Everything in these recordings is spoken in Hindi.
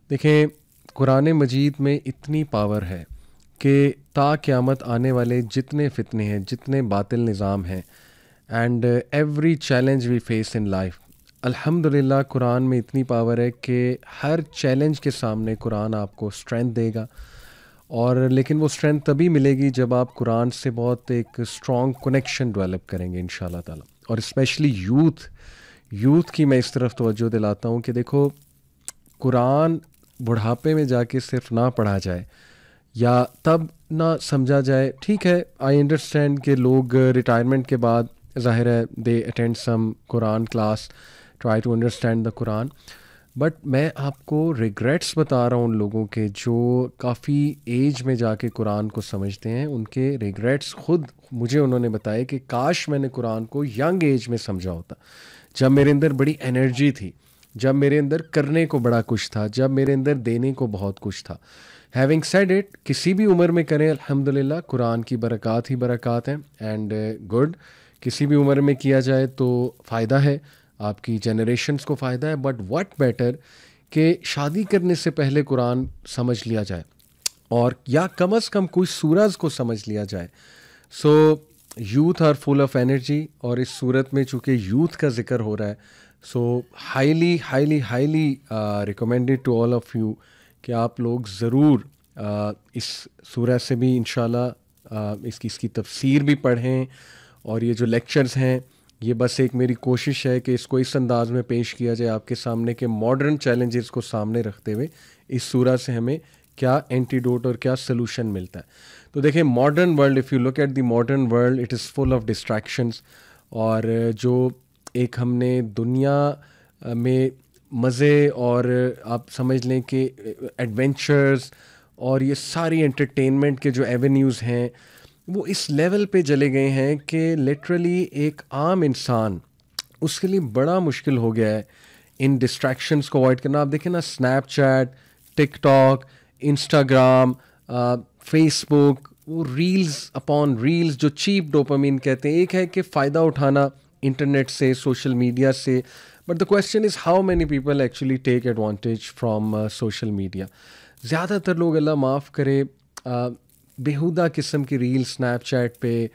देखें, कुरान मजीद में इतनी पावर है कि ता क़यामत आने वाले जितने फितने हैं, जितने बातिल निज़ाम हैं, and every challenge we face in life, अल्हम्दुलिल्लाह कुरान में इतनी पावर है कि हर चैलेंज के सामने कुरान आपको स्ट्रेंथ देगा। और लेकिन वो स्ट्रेंथ तभी मिलेगी जब आप कुरान से बहुत एक स्ट्रॉन्ग कनेक्शन डेवलप करेंगे इंशाल्लाह ताला। और स्पेशली यूथ की मैं इस तरफ तवज्जो दिलाता हूँ कि देखो, कुरान बुढ़ापे में जाके सिर्फ ना पढ़ा जाए या तब ना समझा जाए। ठीक है, आई अंडरस्टैंड कि लोग रिटायरमेंट के बाद ज़ाहिर है they attend some Quran class, try to understand the Quran. But मैं आपको रिग्रेट्स बता रहा हूँ उन लोगों के जो काफ़ी एज में जाके कुरान को समझते हैं। उनके रिग्रेट्स खुद मुझे उन्होंने बताए कि काश मैंने कुरान को यंग एज में समझा होता, जब मेरे अंदर बड़ी एनर्जी थी, जब मेरे अंदर करने को बड़ा कुछ था, जब मेरे अंदर देने को बहुत कुछ था। हैविंग सेड इट, किसी भी उम्र में करें अल्हम्दुलिल्लाह कुरान की बरक़ात ही बरक़ात हैं। एंड गुड, किसी भी उम्र में किया जाए तो फ़ायदा है, आपकी जनरेशन्स को फ़ायदा है। बट व्हाट बेटर कि शादी करने से पहले कुरान समझ लिया जाए, और या कम अज़ कम कुछ सूरज को समझ लिया जाए। So youth are full of energy, और इस सूरत में चूँकि यूथ का जिक्र हो रहा है, so highly highly highly recommended to all of you कि आप लोग ज़रूर इस सूरह से भी इंशाल्लाह इसकी तफसीर भी पढ़ें। और ये जो लेक्चर्स हैं, ये बस एक मेरी कोशिश है कि इसको इस अंदाज़ में पेश किया जाए आपके सामने कि मॉडर्न चैलेंजेस को सामने रखते हुए इस सूरह से हमें क्या एंटीडोट और क्या सलूशन मिलता है। तो देखिए, modern world, if you look at the modern world, it is full of distractions. और जो एक हमने दुनिया में मज़े और आप समझ लें कि एडवेंचर्स और ये सारी एंटरटेनमेंट के जो एवेन्यूज़ हैं, वो इस लेवल पे चले गए हैं कि लिटरली एक आम इंसान, उसके लिए बड़ा मुश्किल हो गया है इन डिस्ट्रैक्शंस को अवॉइड करना। आप देखें ना, स्नैपचैट, टिकटॉक, इंस्टाग्राम, फेसबुक, वो रील्स अपॉन रील्स जो चीप डोपामिन कहते हैं। एक है कि फ़ायदा उठाना इंटरनेट से, सोशल मीडिया से, but the question is how many people actually take advantage from social media. ज़्यादातर लोग, अल्लाह माफ़ करे, बेहुदा किस्म की रील स्नैपचैट पे,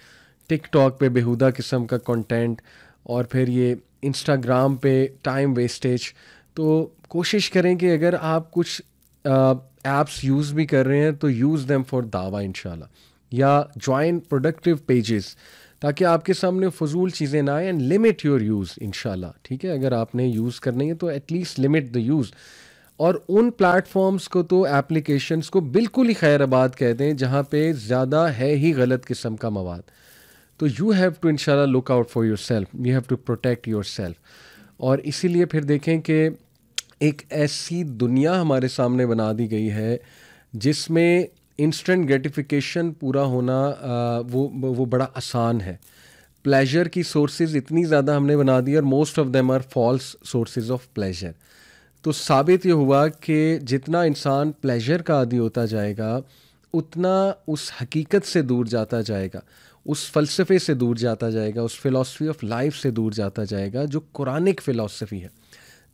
टिकटॉक पे बेहुदा किस्म का कंटेंट, और फिर ये इंस्टाग्राम पे टाइम वेस्टेज। तो कोशिश करें कि अगर आप कुछ ऐप्स यूज़ भी कर रहे हैं तो यूज़ देम फॉर दावा इंशाल्लाह, या ज्वाइन प्रोडक्टिव पेजेस, ताकि आपके सामने फजूल चीज़ें ना आए। एंड लिमिट योर यूज़ इंशाल्लाह, ठीक है। अगर आपने यूज़ करनी है तो एटलीस्ट लिमिट द यूज़। और उन प्लेटफॉर्म्स को तो एप्लीकेशंस को बिल्कुल ही खैराबाद कहते हैं जहाँ पे ज़्यादा है ही गलत किस्म का मवाद। तो यू हैव टू इंशाल्लाह look out for your self, you have to protect your self. और इसीलिए फिर देखें कि एक ऐसी दुनिया हमारे सामने बना दी गई है जिसमें इंस्टेंट ग्रेटिफिकेशन पूरा होना वो बड़ा आसान है। प्लेजर की सोर्सेज इतनी ज़्यादा हमने बना दी, और most of them are false sources of pleasure. तो साबित ये हुआ कि जितना इंसान प्लेजर का आदी होता जाएगा, उतना उस हकीकत से दूर जाता जाएगा, उस फ़लसफ़े से दूर जाता जाएगा, उस फ़िलासफ़ी ऑफ लाइफ से दूर जाता जाएगा जो कुरानिक फ़िलासफ़ी है।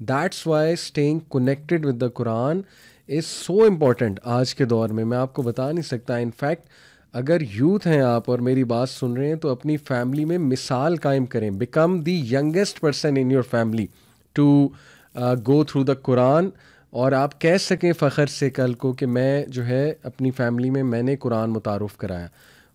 That's why staying connected with the Quran is so important आज के दौर में। मैं आपको बता नहीं सकता। इनफैक्ट अगर यूथ हैं आप और मेरी बात सुन रहे हैं, तो अपनी फैमिली में मिसाल कायम करें। Become the youngest person in your family to go through the Quran, और आप कह सकें फ़ख्र से कल को कि मैं जो है अपनी फ़ैमिली में मैंने कुरान मुतारुफ़ कराया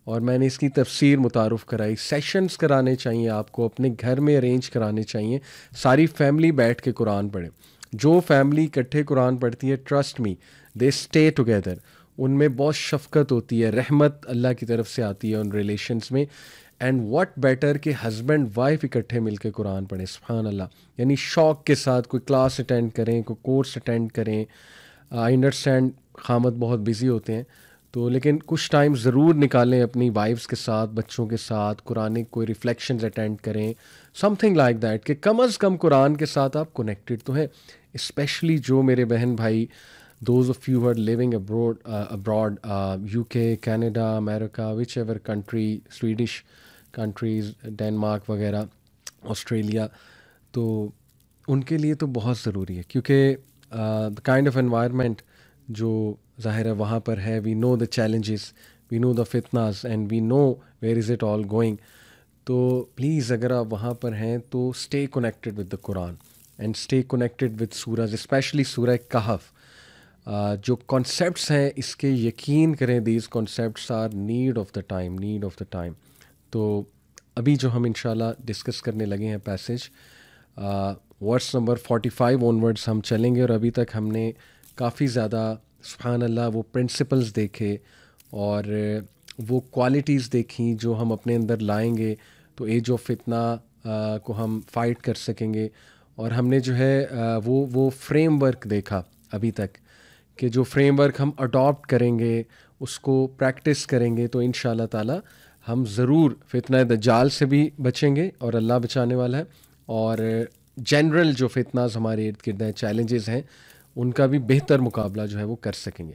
और मैंने इसकी तफसीर मुतारुफ़ कराई। सेशंस कराने चाहिए आपको, अपने घर में अरेंज कराने चाहिए, सारी फैमिली बैठ के कुरान पढ़े। जो फैमिली इकट्ठे कुरान पढ़ती है, trust me, they stay together. उनमें बहुत शफ़क़त होती है, रहमत अल्लाह की तरफ से आती है उन रिलेशंस में। एंड व्हाट बेटर कि हस्बैंड वाइफ इकट्ठे मिलकर कुरान पढ़ें। सुभान अल्लाह, यानी शौक़ के साथ कोई क्लास अटेंड करें, कोई कोर्स अटेंड करें। आई अंडरस्टैंड खामद बहुत बिज़ी होते हैं, तो लेकिन कुछ टाइम ज़रूर निकालें अपनी वाइफ्स के साथ, बच्चों के साथ, कुरानिक कोई रिफ्लेक्शंस अटेंड करें, समथिंग लाइक दैट, कि कम अज़ कम कुरान के साथ आप कनेक्टेड तो हैं। स्पेशली जो मेरे बहन भाई, those of you who are living abroad, UK, Canada, America, whichever country, Swedish countries, Denmark वगैरह, ऑस्ट्रेलिया, तो उनके लिए तो बहुत ज़रूरी है। क्योंकि द काइंड ऑफ एनवायरनमेंट जो ज़ाहिर है वहाँ पर है, we know the challenges, we know the फितनास and we know where is it all going. तो प्लीज़ अगर आप वहाँ पर हैं तो stay connected with the Quran and stay connected with सूरज, स्पेशली सूरह कहफ. जो कॉन्सेप्ट्स हैं इसके, यकीन करें, these concepts are need of the time, need of the time. तो अभी जो हम इंशाल्लाह डिस्कस करने लगे हैं पैसेज, वर्स नंबर 45 ऑनवर्ड्स हम चलेंगे. और अभी तक हमने काफ़ी ज़्यादा सुभान अल्लाह वो प्रिंसिपल्स देखे और वो क्वालिटीज़ देखी जो हम अपने अंदर लाएंगे तो एज ऑफ फितना को हम फाइट कर सकेंगे. और हमने जो है वो फ्रेमवर्क देखा अभी तक कि जो फ्रेमवर्क हम अडॉप्ट करेंगे, उसको प्रैक्टिस करेंगे तो इंशाल्लाह ताला हम ज़रूर फितना दज्जाल से भी बचेंगे और अल्लाह बचाने वाला है. और जनरल जो फितनास हमारे इर्द गिर्द हैं, चैलेंजेस हैं, उनका भी बेहतर मुकाबला जो है वो कर सकेंगे.